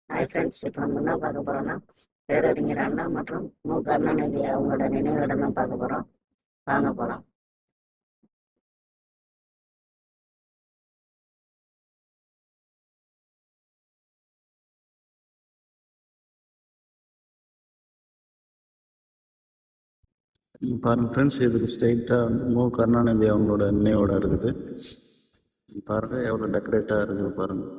Hi friends, இப்போ நம்ம என்ன பார்க்க போகிறோம்னா பேரறிஞர் அண்ணா மற்றும் கருணாநிதி அவங்களோட நினைவிடம் தான் பார்க்க போகிறோம். வாங்க போகலாம். பாருங்கள் ஃப்ரெண்ட்ஸ், இதுக்கு ஸ்ட்ரெயிட்டாக வந்து கருணாநிதி அவங்களோட நினைவோட இருக்குது. பாருங்கள் எவ்வளோ டெக்கரேட்டாக இருக்குது பாருங்கள்.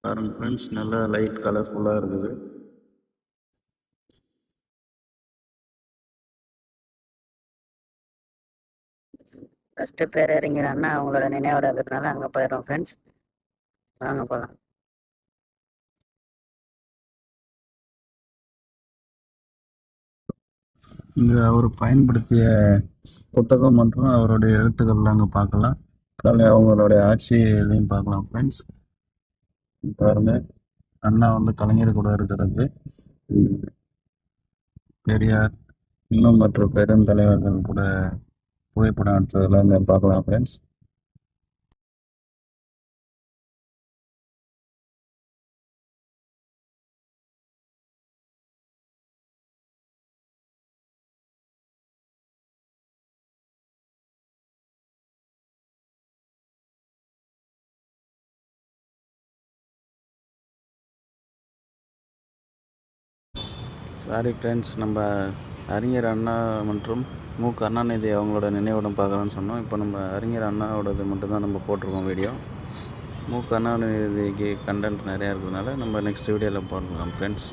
பாருங்கள் ஃப்ரெண்ட்ஸ், நல்லா லைட் கலர்ஃபுல்லாக இருக்குது. ஃபஸ்ட்டு பேரறிஞர் அண்ணா அவங்களோட நினைவோட இருக்கிறதுனால அங்கே போயிடுறோம் ஃப்ரெண்ட்ஸ். வாங்க போகலாம். இங்கே அவர் பயன்படுத்திய புத்தகம் மற்றும் அவருடைய எழுத்துக்கள்லாம் அங்கே பார்க்கலாம். அவங்களுடைய ஆட்சி இதையும் பார்க்கலாம் ஃப்ரெண்ட்ஸ். பாருங்கள், அண்ணா வந்து கலைஞர் கூட இருக்கிறது, பெரியார் இன்னும் மற்ற பெருந்தலைவர்கள் கூட புகைப்படம் எடுத்ததெல்லாம் இங்கே பார்க்கலாம் ஃப்ரெண்ட்ஸ். சாரி ஃப்ரெண்ட்ஸ், நம்ம அறிஞர் அண்ணா மற்றும் கருணாநிதி அவங்களோட நினைவிடம் பார்க்கலான்னு சொன்னோம். இப்போ நம்ம அறிஞர் அண்ணாவோடது மட்டும்தான் நம்ம போட்டிருக்கோம் வீடியோ. கருணாநிதிக்கு கண்டென்ட் நிறையா இருக்கிறதுனால நம்ம நெக்ஸ்ட் வீடியோவில் போடலாம் ஃப்ரெண்ட்ஸ்.